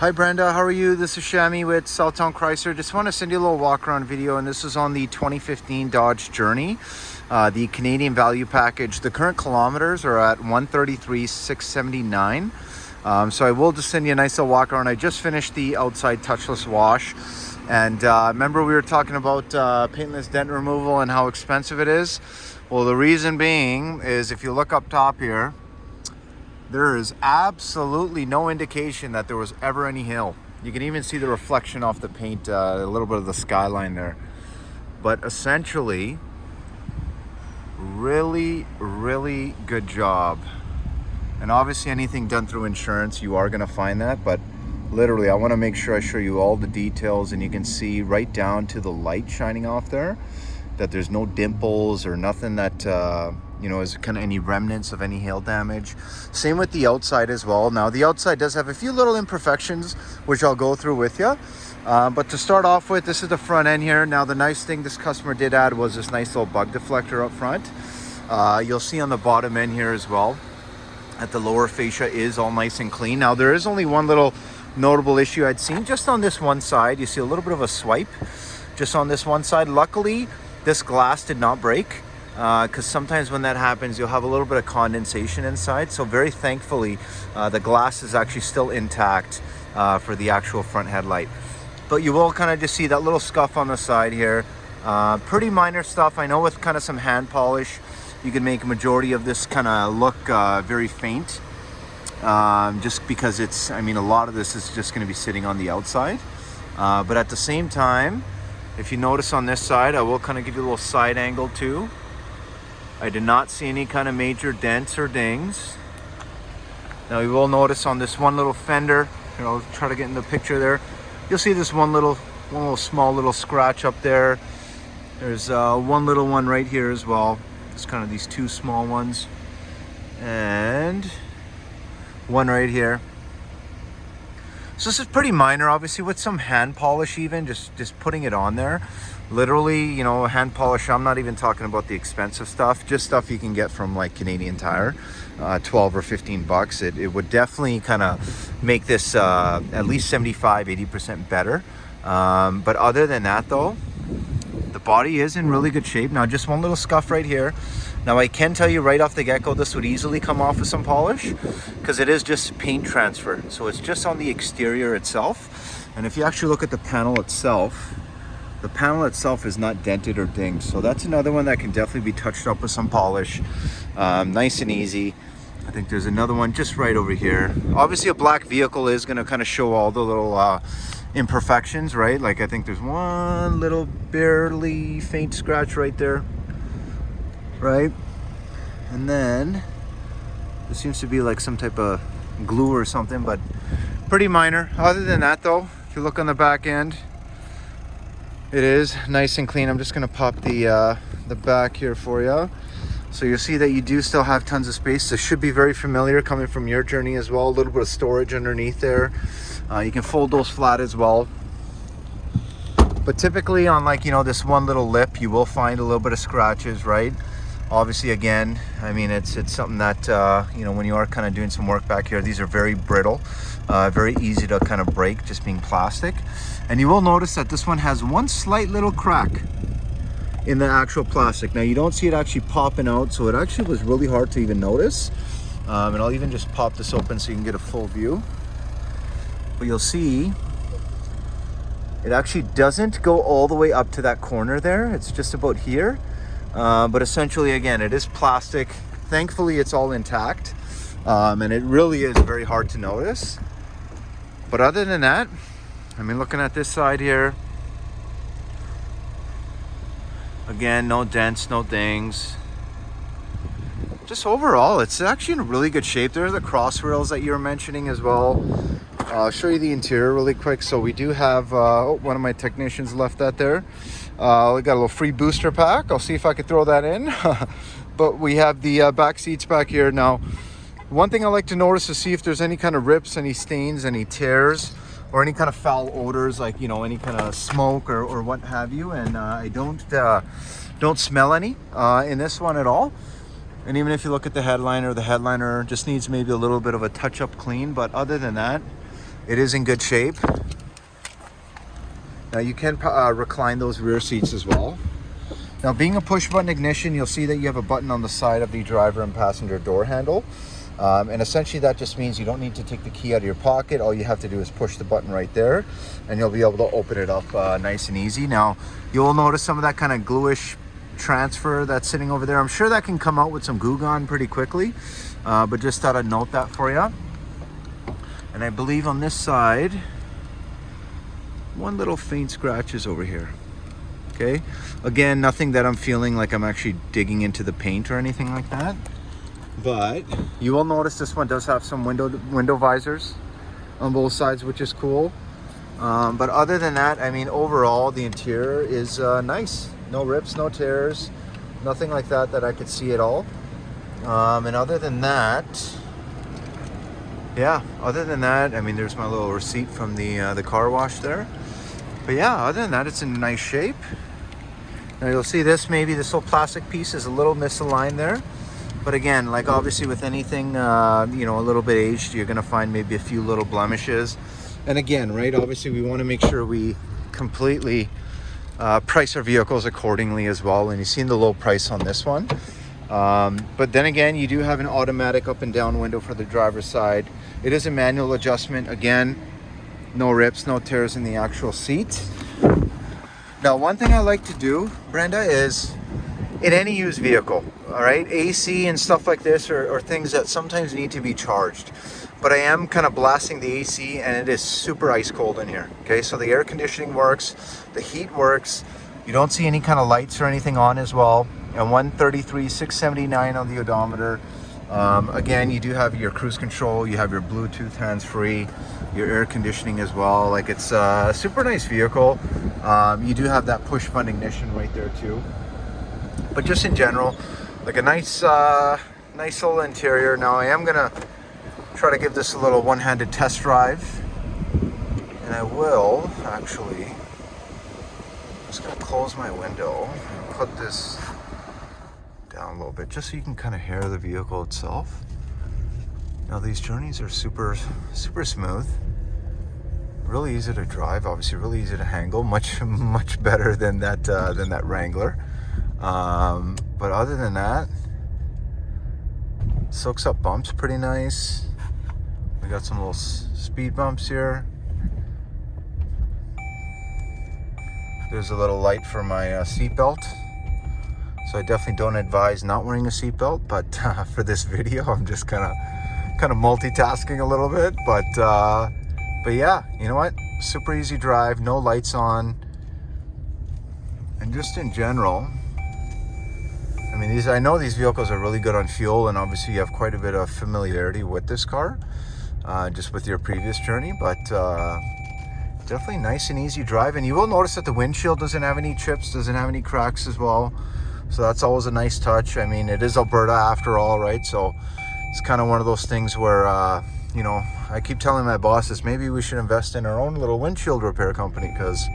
Hi Brenda, how are you? This is Shammi with Southtown Chrysler. Just want to send you a little walk around video, and this is on the 2015 Dodge Journey, the Canadian value package. The current kilometers are at 133,679. So I will just send you a nice little walk around. I just finished the outside touchless wash, and remember we were talking about paintless dent removal and how expensive it is. Well, the reason being is if you look up top here, there is absolutely no indication that there was ever any hail. You can even see the reflection off the paint, a little bit of the skyline there. But essentially, really good job. And obviously anything done through insurance, you are gonna find that, but literally I wanna make sure I show you all the details, and you can see right down to the light shining off there that there's no dimples or nothing that you know, is kind of any remnants of any hail damage. Same with the outside as well. Now the outside does have a few little imperfections, which I'll go through with you. But to start off with, this is the front end here. Now the nice thing this customer did add was this nice little bug deflector up front. You'll see on the bottom end here as well that the lower fascia is all nice and clean. Now there is only one little notable issue I'd seen just on this one side. You see a little bit of a swipe just on this one side. Luckily, this glass did not break, because sometimes when that happens, you'll have a little bit of condensation inside. So very thankfully, the glass is actually still intact for the actual front headlight. But you will kind of just see that little scuff on the side here. Pretty minor stuff. I know with kind of some hand polish, you can make a majority of this kind of look very faint. Just because it's, I mean, a lot of this is just going to be sitting on the outside. But at the same time, if you notice on this side, I will kind of give you a little side angle too. I did not see any kind of major dents or dings. Now you will notice on this one little fender, you know, I'll try to get in the picture there. You'll see this one little small little scratch up there. There's one little one right here as well. It's kind of these two small ones. And one right here. So this is pretty minor, obviously, with some hand polish even, just putting it on there. Literally, you know, hand polish, I'm not even talking about the expensive stuff, just stuff you can get from like Canadian Tire, 12 or 15 bucks. It would definitely kind of make this at least 75-80% better. But other than that though, the body is in really good shape. Now just one little scuff right here. Now I can tell you right off the get-go, this would easily come off with some polish because it is just paint transfer. So it's just on the exterior itself. And if you actually look at the panel itself, the panel itself is not dented or dinged. So that's another one that can definitely be touched up with some polish. Nice and easy. I think there's another one just right over here. Obviously a black vehicle is gonna kind of show all the little imperfections, right? Like I think there's one little barely faint scratch right there. Right, and then there seems to be like some type of glue or something, but pretty minor. Other than that though, if you look on the back end, it is nice and clean. I'm just going to pop the back here for you, so you'll see that you do still have tons of space. This should be very familiar coming from your Journey as well. A little bit of storage underneath there. You can fold those flat as well. But typically on, like, you know, this one little lip, you will find a little bit of scratches, right? Obviously, again, I mean, it's something that, you know, when you are kind of doing some work back here, these are very brittle, very easy to kind of break, just being plastic. And you will notice that this one has one slight little crack in the actual plastic. Now, you don't see it actually popping out, so it actually was really hard to even notice. And I'll even just pop this open so you can get a full view. But you'll see it actually doesn't go all the way up to that corner there. It's just about here. But essentially, again, it is plastic. Thankfully, it's all intact. And it really is very hard to notice. But other than that, I mean, looking at this side here, again, no dents, no dings. Just overall, it's actually in really good shape. There's the cross rails that you were mentioning as well. I'll show you the interior really quick. So we do have, one of my technicians left that there. We got a little free booster pack. I'll see if I could throw that in. But we have the back seats back here. Now, one thing I like to notice is see if there's any kind of rips, any stains, any tears, or any kind of foul odors, like, you know, any kind of smoke or what have you. And I don't smell any in this one at all. And even if you look at the headliner just needs maybe a little bit of a touch-up clean. But other than that, It is in good shape. Now you can recline those rear seats as well. Now, being a push button ignition, you'll see that you have a button on the side of the driver and passenger door handle. And essentially that just means you don't need to take the key out of your pocket. All you have to do is push the button right there and you'll be able to open it up nice and easy. Now, you'll notice some of that kind of gluish transfer that's sitting over there. I'm sure that can come out with some Goo Gone pretty quickly, but just thought I'd note that for you. And I believe on this side, one little faint scratch is over here. Okay, again, nothing that I'm feeling like I'm actually digging into the paint or anything like that. But you will notice this one does have some window visors on both sides, which is cool. But other than that, I mean, overall, the interior is nice. No rips, no tears, nothing like that that I could see at all. And other than that, yeah, I mean, there's my little receipt from the car wash there. But yeah, other than that, it's in nice shape. Now you'll see this, maybe this little plastic piece is a little misaligned there. But again, like obviously with anything, you know, a little bit aged, you're gonna find maybe a few little blemishes. And again, right, obviously we wanna make sure we completely price our vehicles accordingly as well. And you've seen the low price on this one. But then again, you do have an automatic up and down window for the driver's side. It is a manual adjustment. Again, no rips, no tears in the actual seat. Now, one thing I like to do, Brenda, is in any used vehicle, all right, AC and stuff like this are things that sometimes need to be charged. But I am kind of blasting the AC and it is super ice cold in here. Okay, so the air conditioning works, the heat works. You don't see any kind of lights or anything on as well. And 133, 679 on the odometer. Again, you do have your cruise control, you have your Bluetooth hands-free, your air conditioning as well. Like, it's a super nice vehicle. You do have that push button ignition right there too. But just in general, like a nice little interior. Now I am gonna try to give this a little one-handed test drive, and I will actually just gonna close my window and put this down a little bit just so you can kind of hear the vehicle itself. Now these journeys are super smooth, really easy to drive, obviously really easy to handle, much better than that Wrangler. But other than that, soaks up bumps pretty nice. We got some little speed bumps here. There's a little light for my seatbelt. So I definitely don't advise not wearing a seatbelt, but for this video, I'm just kind of multitasking a little bit. But yeah, you know what? Super easy drive, no lights on, and just in general, I mean, I know these vehicles are really good on fuel, and obviously you have quite a bit of familiarity with this car, just with your previous journey, but definitely nice and easy drive. And you will notice that the windshield doesn't have any chips, doesn't have any cracks as well. So that's always a nice touch. I mean, it is Alberta after all, right? So it's kind of one of those things where, you know, I keep telling my bosses, maybe we should invest in our own little windshield repair company, because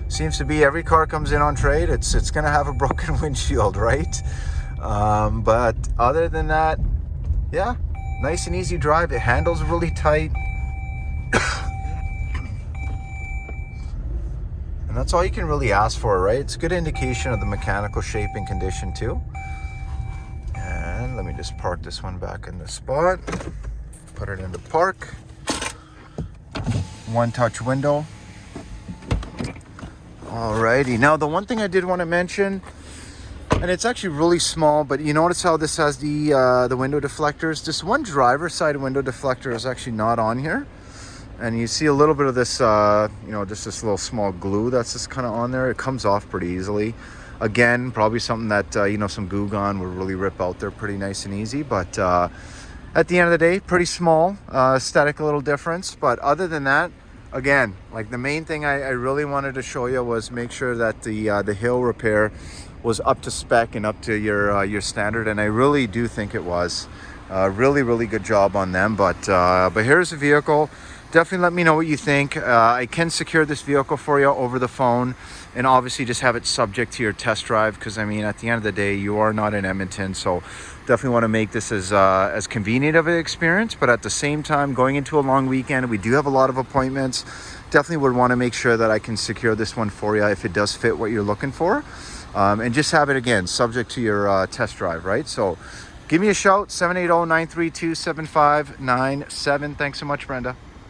seems to be every car comes in on trade, it's going to have a broken windshield, right? But other than that, yeah, nice and easy drive. It handles really tight. And that's all you can really ask for, right? It's a good indication of the mechanical shape and condition too. And let me just park this one back in the spot. Put it into park. One touch window. Alrighty, now the one thing I did want to mention, and it's actually really small, but you notice how this has the window deflectors. This one driver's side window deflector is actually not on here. And you see a little bit of this, you know, just this little small glue that's just kind of on there. It comes off pretty easily. Again, probably something that, you know, some Goo Gone would really rip out there pretty nice and easy. But at the end of the day, pretty small, aesthetic, a little difference. But other than that, again, like the main thing I really wanted to show you was make sure that the hill repair was up to spec and up to your standard. And I really do think it was. Really good job on them. But here's the vehicle. definitely let me know what you think. I can secure this vehicle for you over the phone, and obviously just have it subject to your test drive, because I mean, at the end of the day, you are not in Edmonton, so definitely want to make this as convenient of an experience. But at the same time, going into a long weekend, we do have a lot of appointments. Definitely would want to make sure that I can secure this one for you if it does fit what you're looking for, and just have it again subject to your test drive, right? So give me a shout, 780-932-7597. Thanks so much, Brenda.